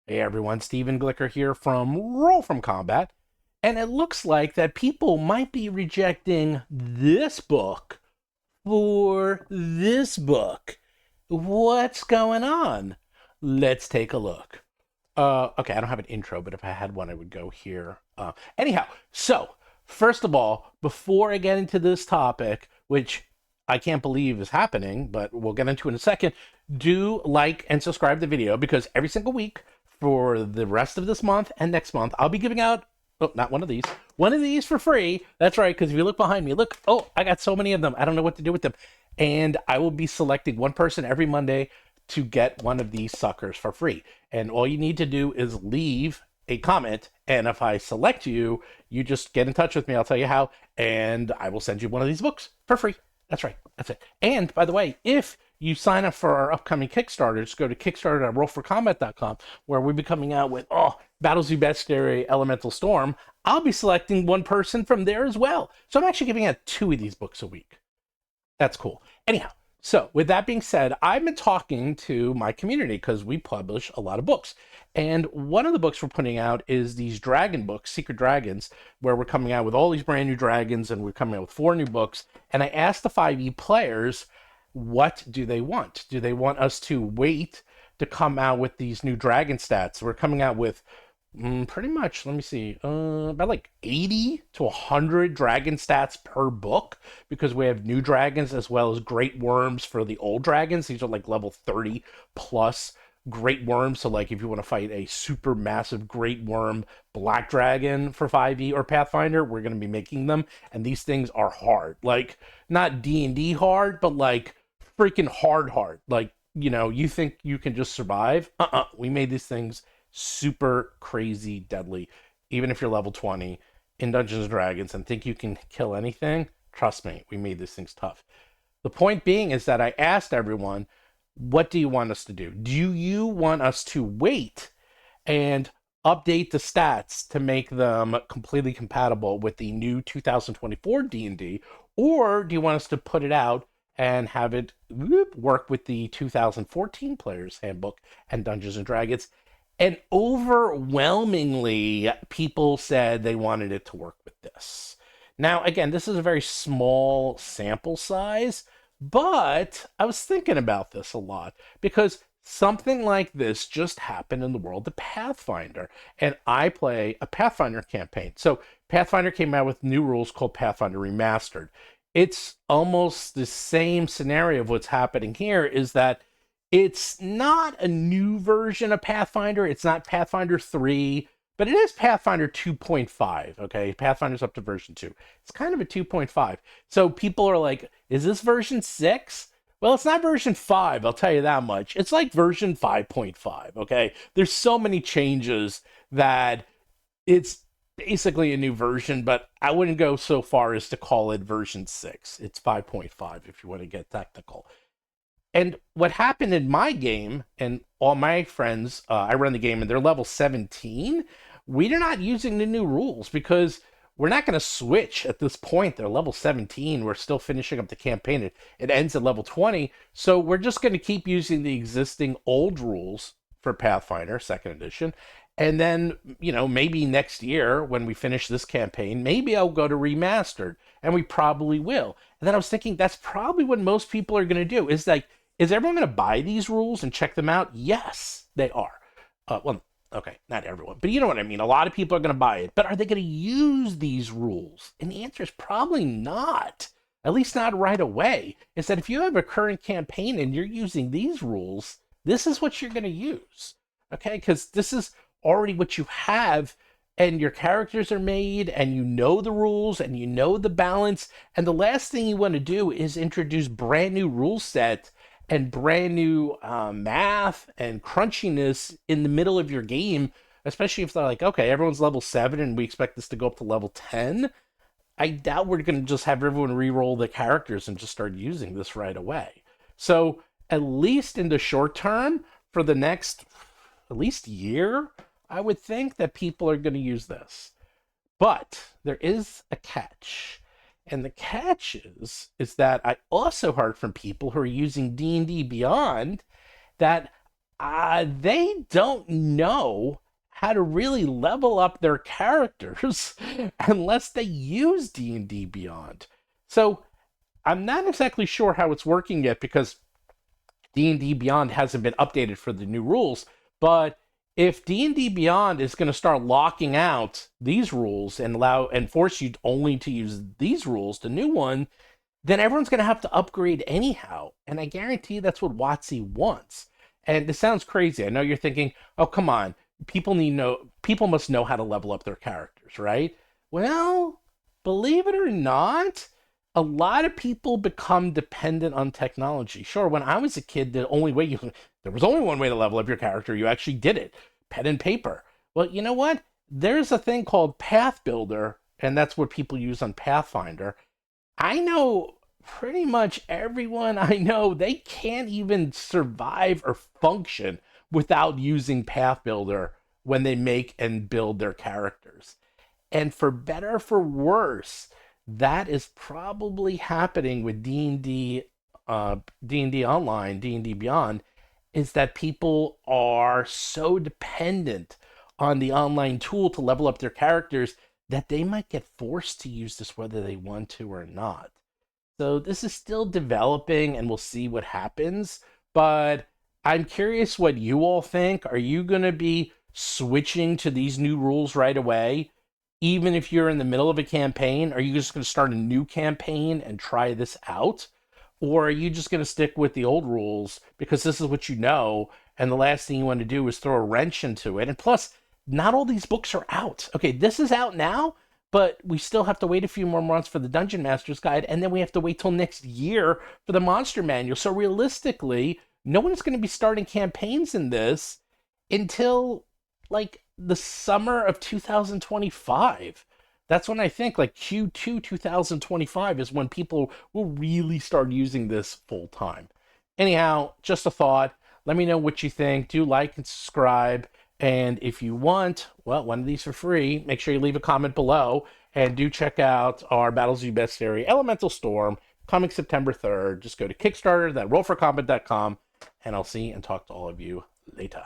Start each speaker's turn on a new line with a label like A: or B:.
A: Hey everyone, Stephen Glicker here from Roll from Combat, and it looks like that people might be rejecting this book for this book. What's going on? Let's take a look. Okay, I don't have an intro, but if I had one, I would go here. Anyhow, so first of all, before I get into this topic, which I can't believe is happening, but we'll get into in a second, do like and subscribe to the video because every single week for the rest of this month and next month, I'll be giving out, oh, not one of these for free. That's right, because if you look behind me, look, oh, I got so many of them. I don't know what to do with them. And I will be selecting one person every Monday to get one of these suckers for free. And all you need to do is leave a comment. And if I select you, you just get in touch with me. I'll tell you how. And I will send you one of these books for free. That's right. That's it. And by the way, if you sign up for our upcoming Kickstarter, just go to kickstarter.rollforcombat.com, where we'll be coming out with, Battlezoo Bestiary, Elemental Storm. I'll be selecting one person from there as well. So I'm actually giving out 2 of these books a week. That's cool. Anyhow, so with that being said, I've been talking to my community because we publish a lot of books. And one of the books we're putting out is these dragon books, Secret Dragons, where we're coming out with all these brand new dragons and we're coming out with 4 new books. And I asked the 5e players, what do they want? Do they want us to wait to come out with these new dragon stats? We're coming out with pretty much, let me see, about like 80 to 100 dragon stats per book because we have new dragons as well as great worms for the old dragons. These are like level 30 plus great worms. So, like, if you want to fight a super massive great worm black dragon for 5e or Pathfinder, we're going to be making them. And these things are hard. Like, not D&D hard, but like freaking hard. Like, you think you can just survive? We made these things super crazy deadly. Even if you're level 20 in Dungeons and Dragons and think you can kill anything, trust me, we made these things tough. The point being is that I asked everyone, what do you want us to do? Do you want us to wait and update the stats to make them completely compatible with the new 2024 D&D, or do you want us to put it out and have it work with the 2014 Player's Handbook and Dungeons and Dragons? And overwhelmingly, people said they wanted it to work with this. Now, again, this is a very small sample size, but I was thinking about this a lot because something like this just happened in the world of Pathfinder. And I play a Pathfinder campaign. So Pathfinder came out with new rules called Pathfinder Remastered. It's almost the same scenario of what's happening here is that it's not a new version of Pathfinder. It's not Pathfinder 3, but it is Pathfinder 2.5, okay? Pathfinder's up to version 2. It's kind of a 2.5. So people are like, is this version 6? Well, it's not version 5, I'll tell you that much. It's like version 5.5, okay? There's so many changes that it's basically a new version, but I wouldn't go so far as to call it version 6. It's 5.5 if you want to get technical. And what happened in my game, and all my friends, I run the game and they're level 17, we're not using the new rules because we're not going to switch at this point. They're level 17. We're still finishing up the campaign. It ends at level 20. So we're just going to keep using the existing old rules for Pathfinder, second edition. And then, maybe next year when we finish this campaign, maybe I'll go to remastered, and we probably will. And then I was thinking that's probably what most people are going to do is like, is everyone going to buy these rules and check them out? Yes, they are. Well, okay, not everyone, but you know what I mean. A lot of people are going to buy it, but are they going to use these rules? And the answer is probably not. At least not right away. Is that if you have a current campaign and you're using these rules, this is what you're going to use. Okay, because this is already what you have, and your characters are made, and you know the rules, and you know the balance. And the last thing you want to do is introduce brand new rule set and brand new math and crunchiness in the middle of your game, especially if they're like, okay, everyone's level 7 and we expect this to go up to level 10. I doubt we're going to just have everyone re-roll the characters and just start using this right away. So at least in the short term, for the next at least year, I would think that people are going to use this. But there is a catch. And the catch is that I also heard from people who are using D&D Beyond that they don't know how to really level up their characters unless they use D&D Beyond. So I'm not exactly sure how it's working yet because D&D Beyond hasn't been updated for the new rules, but if D&D Beyond is going to start locking out these rules and allow and force you only to use these rules, the new one, then everyone's going to have to upgrade anyhow. And I guarantee that's what WotC wants. And this sounds crazy. I know you're thinking, "Oh, come on. People must know how to level up their characters, right?" Well, believe it or not, a lot of people become dependent on technology. Sure, when I was a kid, there was only one way to level up your character. You actually did it, pen and paper. Well, you know what? There's a thing called Path Builder, and that's what people use on Pathfinder. I know pretty much everyone I know, they can't even survive or function without using Path Builder when they make and build their characters. And for better or for worse, that is probably happening with D&D Online, D&D Beyond, is that people are so dependent on the online tool to level up their characters that they might get forced to use this whether they want to or not. So this is still developing and we'll see what happens. But I'm curious what you all think. Are you going to be switching to these new rules right away? Even if you're in the middle of a campaign, are you just going to start a new campaign and try this out? Or are you just going to stick with the old rules because this is what you know, and the last thing you want to do is throw a wrench into it? And plus, not all these books are out. Okay, this is out now, but we still have to wait a few more months for the Dungeon Master's Guide, and then we have to wait till next year for the Monster Manual. So realistically, no one's going to be starting campaigns in this until like the summer of 2025. That's when I think like Q2 2025 is when people will really start using this full time. Anyhow, just a thought. Let me know what you think. Do like and subscribe. And if you want, well, one of these for free, make sure you leave a comment below. And do check out our Battlezoo Bestiary Elemental Storm coming September 3rd. Just go to Kickstarter, that rollforcombat.com, and I'll see and talk to all of you later.